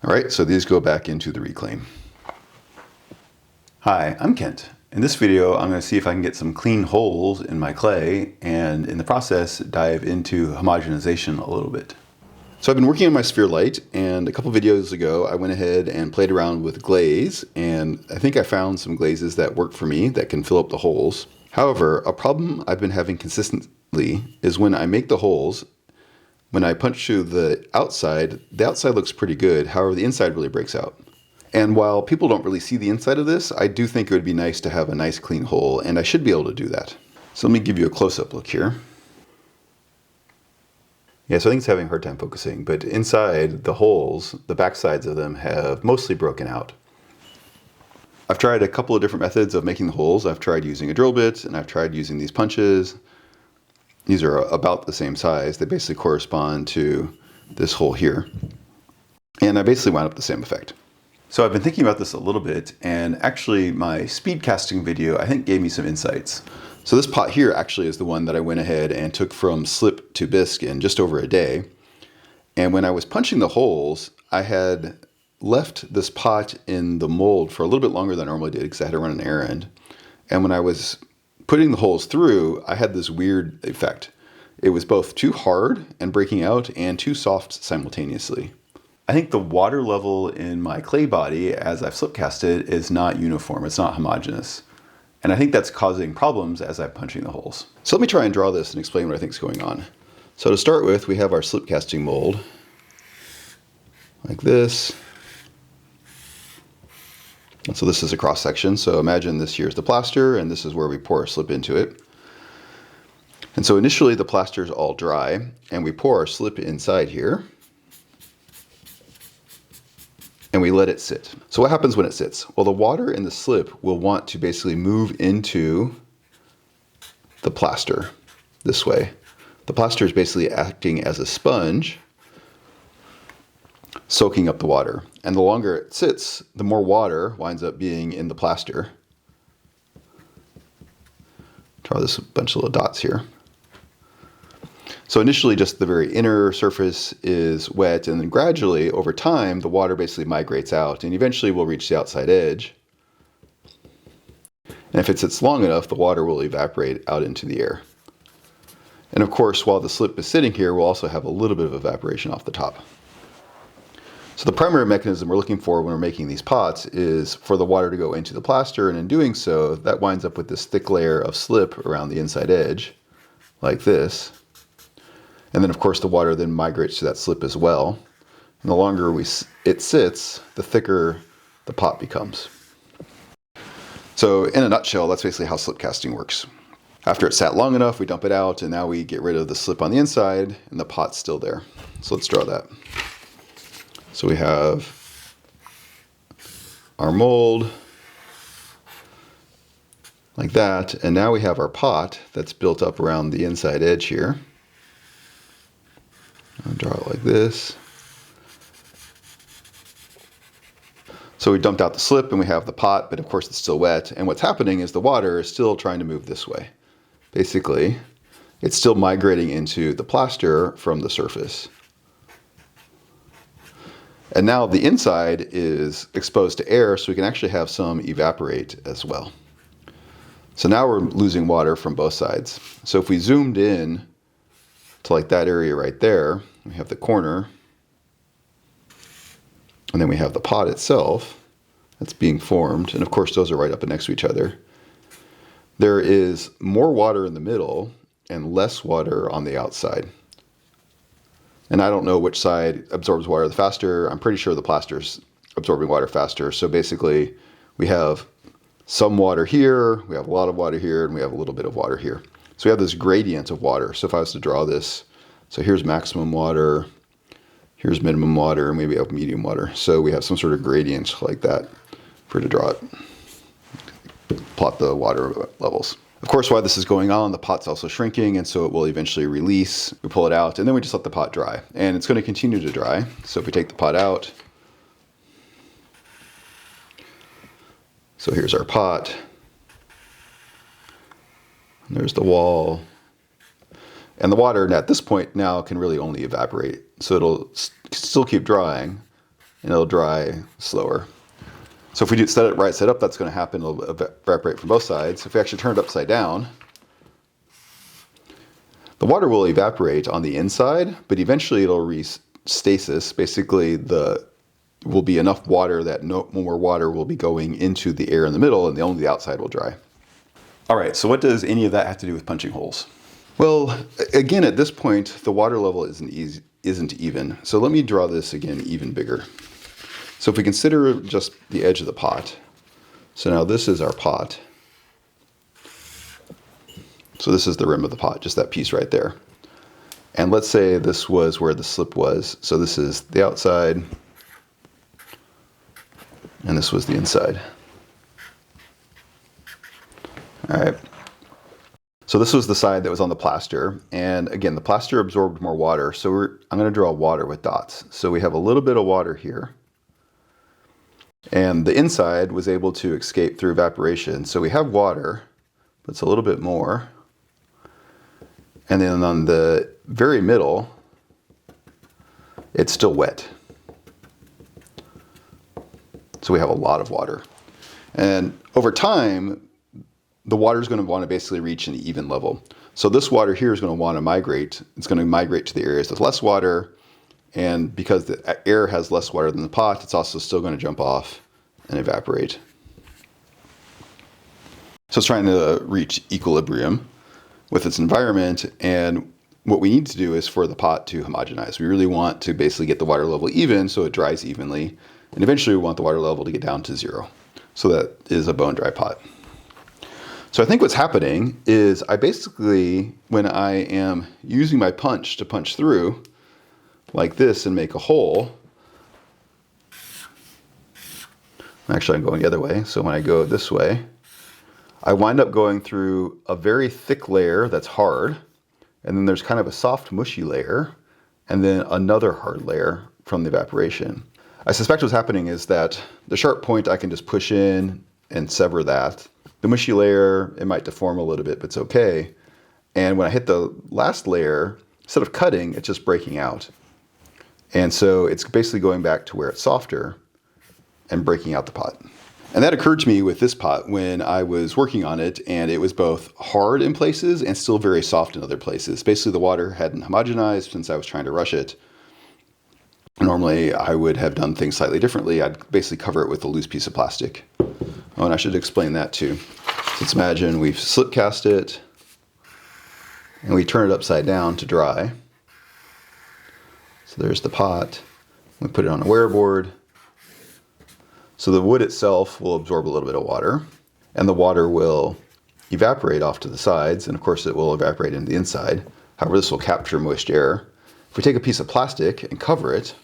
All right, so these go back into the reclaim. Hi, I'm Kent. In this video, I'm going to see if I can get some clean holes in my clay and in the process dive into homogenization a little bit. So I've been working on my sphere light, and a couple videos ago I went ahead and played around with glaze, and I think I found some glazes that work for me that can fill up the holes. However, a problem I've been having consistently is when I make the holes, when I punch through the outside looks pretty good. However, the inside really breaks out. And while people don't really see the inside of this, I do think it would be nice to have a nice clean hole, and I should be able to do that. So let me give you a close-up look here. Yeah, so I think it's having a hard time focusing, but inside the holes, the back sides of them have mostly broken out. I've tried a couple of different methods of making the holes. I've tried using a drill bit, and I've tried using these punches. These are about the same size. They basically correspond to this hole here. And I basically wound up the same effect. So I've been thinking about this a little bit, and actually my speed casting video I think gave me some insights. So this pot here actually is the one that I went ahead and took from slip to bisque in just over a day. And when I was punching the holes, I had left this pot in the mold for a little bit longer than I normally did because I had to run an errand. And when I was putting the holes through, I had this weird effect. It was both too hard and breaking out and too soft simultaneously. I think the water level in my clay body as I've slip cast it is not uniform, it's not homogeneous. And I think that's causing problems as I'm punching the holes. So let me try and draw this and explain what I think is going on. So to start with, we have our slip casting mold, like this. And so this is a cross section. So imagine this here is the plaster, and this is where we pour our slip into it. And so initially the plaster is all dry, and we pour our slip inside here. And we let it sit. So what happens when it sits? Well, the water in the slip will want to basically move into the plaster this way. The plaster is basically acting as a sponge, soaking up the water. And the longer it sits, the more water winds up being in the plaster. Draw this bunch of little dots here. So initially just the very inner surface is wet, and then gradually over time the water basically migrates out and eventually will reach the outside edge. And if it sits long enough, the water will evaporate out into the air. And of course, while the slip is sitting here, we'll also have a little bit of evaporation off the top. So the primary mechanism we're looking for when we're making these pots is for the water to go into the plaster, and in doing so, that winds up with this thick layer of slip around the inside edge, like this. And then of course the water then migrates to that slip as well. And the longer it sits, the thicker the pot becomes. So in a nutshell, that's basically how slip casting works. After it sat long enough, we dump it out, and now we get rid of the slip on the inside, and the pot's still there. So let's draw that. So we have our mold, like that, and now we have our pot that's built up around the inside edge here. I'll draw it like this. So we dumped out the slip and we have the pot, but of course it's still wet, and what's happening is the water is still trying to move this way. Basically, it's still migrating into the plaster from the surface. And now the inside is exposed to air, so we can actually have some evaporate as well. So now we're losing water from both sides. So if we zoomed in to like that area right there, we have the corner, and then we have the pot itself that's being formed, and of course those are right up next to each other. There is more water in the middle and less water on the outside. And I don't know which side absorbs water the faster. I'm pretty sure the plaster's absorbing water faster. So basically we have some water here, we have a lot of water here, and we have a little bit of water here. So we have this gradient of water. So if I was to draw this, so here's maximum water, here's minimum water, and maybe we have medium water. So we have some sort of gradient like that for to draw it, plot the water levels. Of course, while this is going on, the pot's also shrinking, and so it will eventually release. We pull it out, and then we just let the pot dry. And it's going to continue to dry. So if we take the pot out, so here's our pot, and there's the wall, and the water at this point now can really only evaporate. So it'll still keep drying, and it'll dry slower. So if we do set it right side up, that's going to happen. It'll evaporate from both sides. If we actually turn it upside down, the water will evaporate on the inside, but eventually it'll stasis. Basically, will be enough water that no more water will be going into the air in the middle, and only the outside will dry. All right, so what does any of that have to do with punching holes? Well, again, at this point, the water level isn't even. So let me draw this again even bigger. So if we consider just the edge of the pot, so now this is our pot. So this is the rim of the pot, just that piece right there. And let's say this was where the slip was. So this is the outside, and this was the inside. All right. So this was the side that was on the plaster. And again, the plaster absorbed more water. So I'm going to draw water with dots. So we have a little bit of water here. And the inside was able to escape through evaporation. So we have water, but it's a little bit more. And then on the very middle, it's still wet. So we have a lot of water. And over time, the water is going to want to basically reach an even level. So this water here is going to want to migrate. It's going to migrate to the areas with less water. And because the air has less water than the pot, it's also still going to jump off and evaporate. So it's trying to reach equilibrium with its environment. And what we need to do is for the pot to homogenize. We really want to basically get the water level even so it dries evenly. And eventually we want the water level to get down to 0. So that is a bone dry pot. So I think what's happening is I basically, when I am using my punch to punch through like this and make a hole, actually I'm going the other way. So when I go this way, I wind up going through a very thick layer that's hard. And then there's kind of a soft mushy layer and then another hard layer from the evaporation. I suspect what's happening is that the sharp point I can just push in and sever that. The mushy layer, it might deform a little bit, but it's okay. And when I hit the last layer, instead of cutting, it's just breaking out. And so it's basically going back to where it's softer and breaking out the pot. And that occurred to me with this pot when I was working on it, and it was both hard in places and still very soft in other places. Basically, the water hadn't homogenized since I was trying to rush it. Normally, I would have done things slightly differently. I'd basically cover it with a loose piece of plastic. Oh, and I should explain that too. So let's imagine we've slip cast it, and we turn it upside down to dry. So there's the pot. We put it on a wear board. So the wood itself will absorb a little bit of water, and the water will evaporate off to the sides, and of course it will evaporate into the inside. However, this will capture moist air. If we take a piece of plastic and cover it,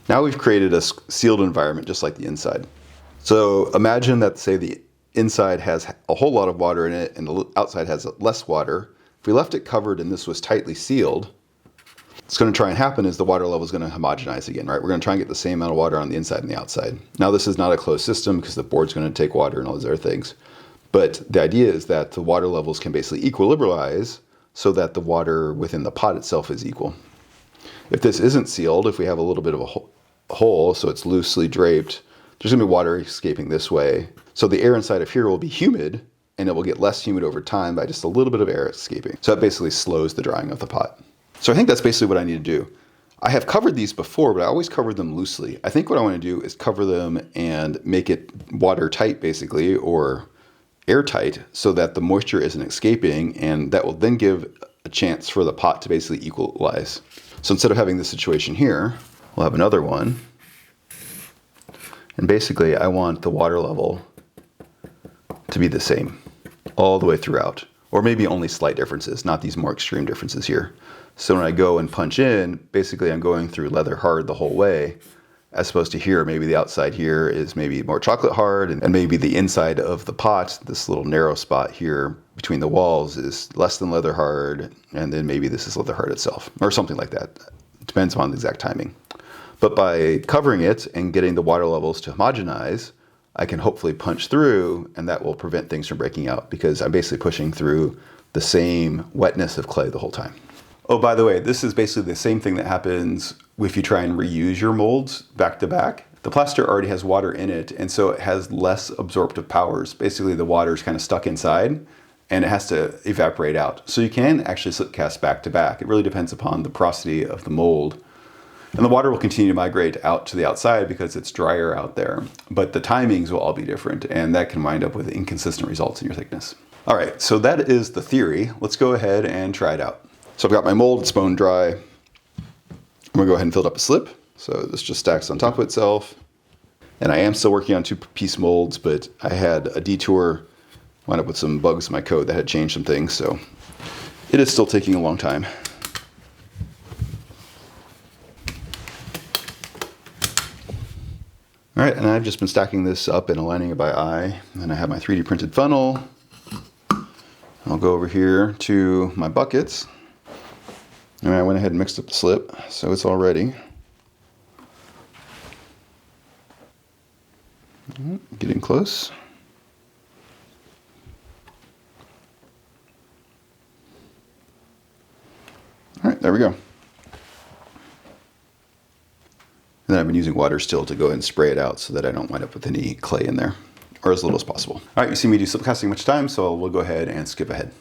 now we've created a sealed environment just like the inside. So imagine that, say, the inside has a whole lot of water in it and the outside has less water. If we left it covered and this was tightly sealed, what's going to try and happen is the water level is going to homogenize again, right? We're going to try and get the same amount of water on the inside and the outside. Now, this is not a closed system because the board's going to take water and all those other things. But the idea is that the water levels can basically equilibrate so that the water within the pot itself is equal. If this isn't sealed, if we have a little bit of a hole, so it's loosely draped, there's going to be water escaping this way. So the air inside of here will be humid, and it will get less humid over time by just a little bit of air escaping. So that basically slows the drying of the pot. So I think that's basically what I need to do. I have covered these before, but I always covered them loosely. I think what I want to do is cover them and make it watertight, basically, or airtight, so that the moisture isn't escaping, and that will then give a chance for the pot to basically equalize. So instead of having this situation here, we'll have another one. And basically, I want the water level to be the same all the way throughout, or maybe only slight differences, not these more extreme differences here. So when I go and punch in, basically I'm going through leather hard the whole way, as opposed to here, maybe the outside here is maybe more chocolate hard, and maybe the inside of the pot, this little narrow spot here between the walls, is less than leather hard, and then maybe this is leather hard itself, or something like that. It depends on the exact timing. But by covering it and getting the water levels to homogenize, I can hopefully punch through, and that will prevent things from breaking out because I'm basically pushing through the same wetness of clay the whole time. Oh, by the way, this is basically the same thing that happens if you try and reuse your molds back to back. The plaster already has water in it, and so it has less absorptive powers. Basically, the water is kind of stuck inside, and it has to evaporate out. So you can actually slip cast back to back. It really depends upon the porosity of the mold. And the water will continue to migrate out to the outside because it's drier out there. But the timings will all be different, and that can wind up with inconsistent results in your thickness. All right, so that is the theory. Let's go ahead and try it out. So I've got my mold, it's bone dry. I'm gonna go ahead and fill it up a slip. So this just stacks on top of itself. And I am still working on 2-piece molds, but I had a detour, wound up with some bugs in my code that had changed some things, so it is still taking a long time. All right, and I've just been stacking this up and aligning it by eye. And I have my 3D printed funnel. I'll go over here to my buckets. And I went ahead and mixed up the slip, so it's all ready. Getting close. All right, there we go. And then I've been using water still to go ahead and spray it out so that I don't wind up with any clay in there, or as little as possible. All right, you see me do slip casting much time, so we'll go ahead and skip ahead.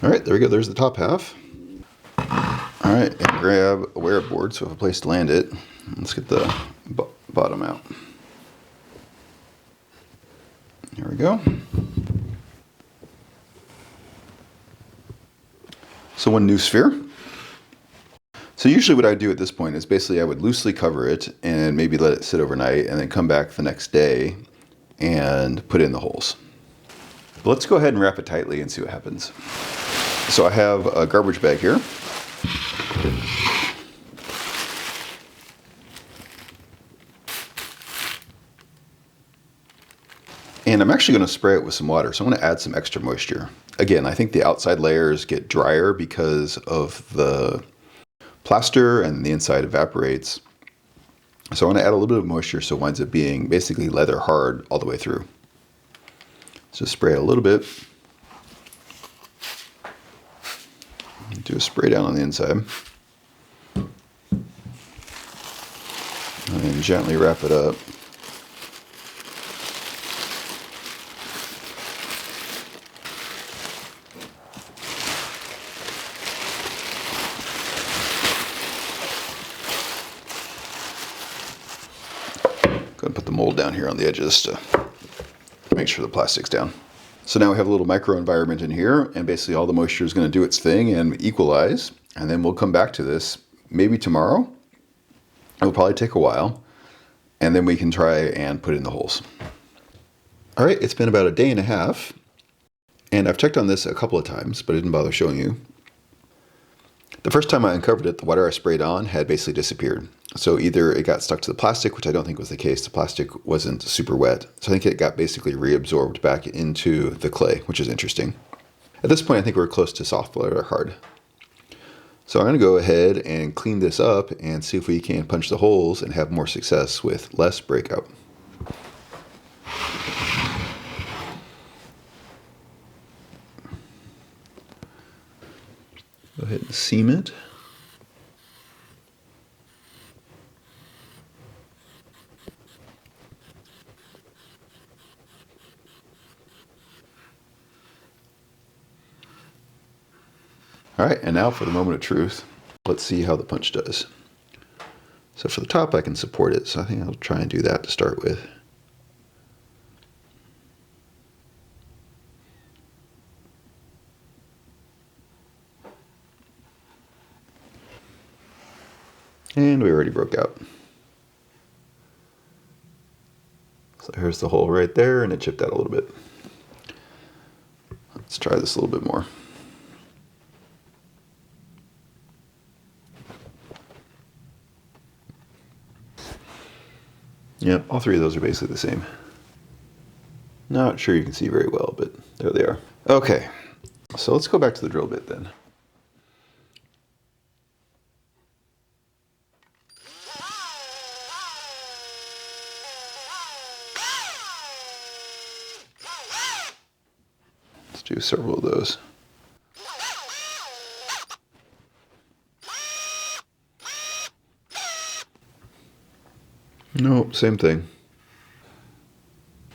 All right, there we go, there's the top half. All right, and grab a wear board so I have a place to land it. Let's get the bottom out. Here we go. So one new sphere. So usually what I do at this point is basically I would loosely cover it and maybe let it sit overnight and then come back the next day and put in the holes. But let's go ahead and wrap it tightly and see what happens. So I have a garbage bag here. And I'm actually going to spray it with some water, so I'm going to add some extra moisture. Again, I think the outside layers get drier because of the plaster and the inside evaporates. So I want to add a little bit of moisture so it winds up being basically leather hard all the way through. So spray it a little bit. Do a spray down on the inside. And then gently wrap it up. Go and put the mold down here on the edges to make sure the plastic's down. So now we have a little microenvironment in here, and basically all the moisture is going to do its thing and equalize. And then we'll come back to this maybe tomorrow. It'll probably take a while, and then we can try and put in the holes. All right, it's been about a day and a half, and I've checked on this a couple of times, but I didn't bother showing you. The first time I uncovered it, the water I sprayed on had basically disappeared. So either it got stuck to the plastic, which I don't think was the case. The plastic wasn't super wet. So I think it got basically reabsorbed back into the clay, which is interesting. At this point, I think we're close to soft or hard. So I'm going to go ahead and clean this up and see if we can punch the holes and have more success with less breakout. Go ahead and seam it. All right, and now for the moment of truth. Let's see how the punch does. So for the top, I can support it, so I think I'll try and do that to start with. And we already broke out. So here's the hole right there, and it chipped out a little bit. Let's try this a little bit more. Yep, all three of those are basically the same. Not sure you can see very well, but there they are. Okay, so let's go back to the drill bit then. Let's do several of those. Nope, same thing.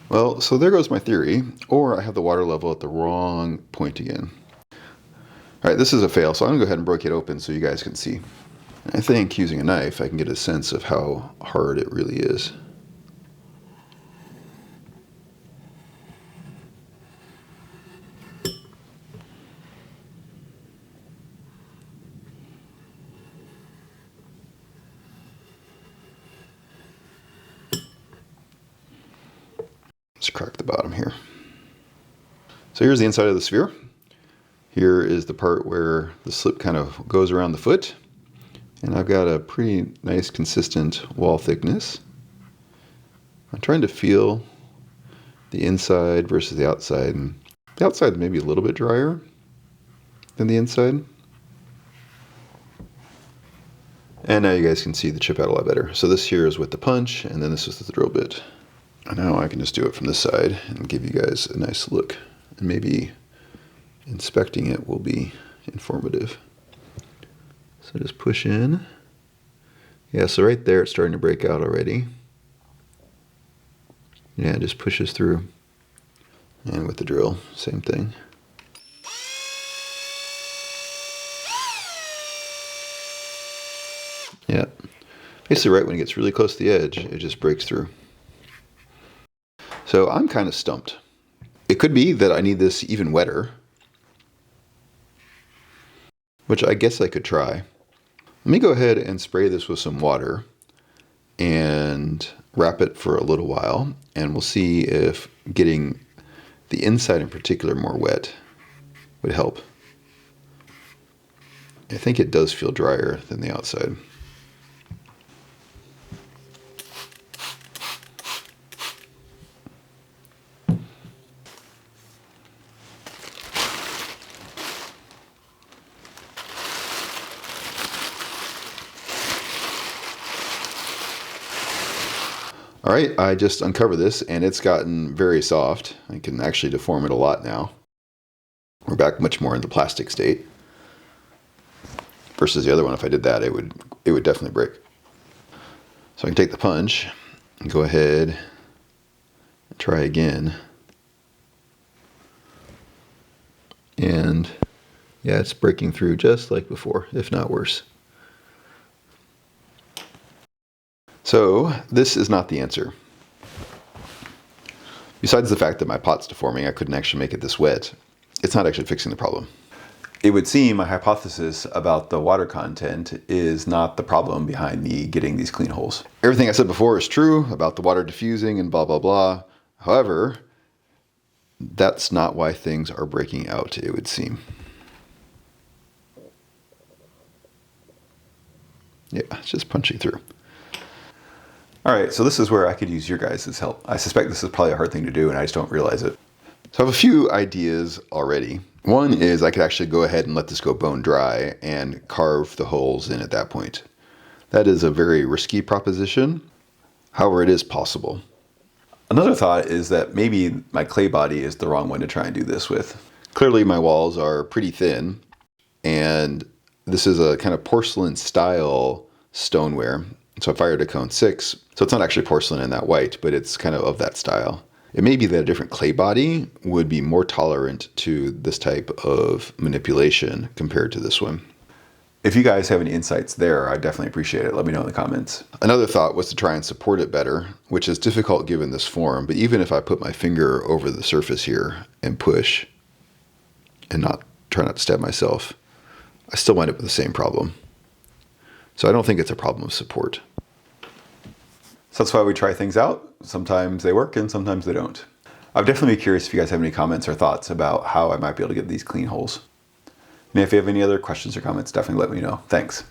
Well, so there goes my theory, or I have the water level at the wrong point again. All right, this is a fail, so I'm gonna go ahead and break it open so you guys can see. I think using a knife, I can get a sense of how hard it really is. Let's crack the bottom here. So here's the inside of the sphere. Here is the part where the slip kind of goes around the foot. And I've got a pretty nice consistent wall thickness. I'm trying to feel the inside versus the outside. And the outside may be a little bit drier than the inside. And now you guys can see the chip out a lot better. So this here is with the punch, and then this is with the drill bit. And now I can just do it from this side and give you guys a nice look. And maybe inspecting it will be informative. So just push in. Yeah, so right there it's starting to break out already. Yeah, it just pushes through. And with the drill, same thing. Yeah, basically right when it gets really close to the edge, it just breaks through. So I'm kind of stumped. It could be that I need this even wetter, which I guess I could try. Let me go ahead and spray this with some water and wrap it for a little while, and we'll see if getting the inside in particular more wet would help. I think it does feel drier than the outside. All right, I just uncovered this and it's gotten very soft. I can actually deform it a lot now. We're back much more in the plastic state. Versus the other one, if I did that, it would definitely break. So I can take the punch and go ahead and try again. And yeah, it's breaking through just like before, if not worse. So this is not the answer. Besides the fact that my pot's deforming, I couldn't actually make it this wet. It's not actually fixing the problem. It would seem my hypothesis about the water content is not the problem behind me getting these clean holes. Everything I said before is true about the water diffusing and blah, blah, blah. However, that's not why things are breaking out, it would seem. Yeah, it's just punching through. All right, so this is where I could use your guys' help. I suspect this is probably a hard thing to do and I just don't realize it. So I have a few ideas already. One is I could actually go ahead and let this go bone dry and carve the holes in at that point. That is a very risky proposition. However, it is possible. Another thought is that maybe my clay body is the wrong one to try and do this with. Clearly my walls are pretty thin and this is a kind of porcelain style stoneware. So I fired a cone 6. So it's not actually porcelain in that white, but it's kind of that style. It may be that a different clay body would be more tolerant to this type of manipulation compared to this one. If you guys have any insights there, I definitely appreciate it. Let me know in the comments. Another thought was to try and support it better, which is difficult given this form. But even if I put my finger over the surface here and push and try not to stab myself, I still wind up with the same problem. So I don't think it's a problem of support. So that's why we try things out. Sometimes they work and sometimes they don't. I'd definitely be curious if you guys have any comments or thoughts about how I might be able to get these clean holes. And if you have any other questions or comments, definitely let me know. Thanks.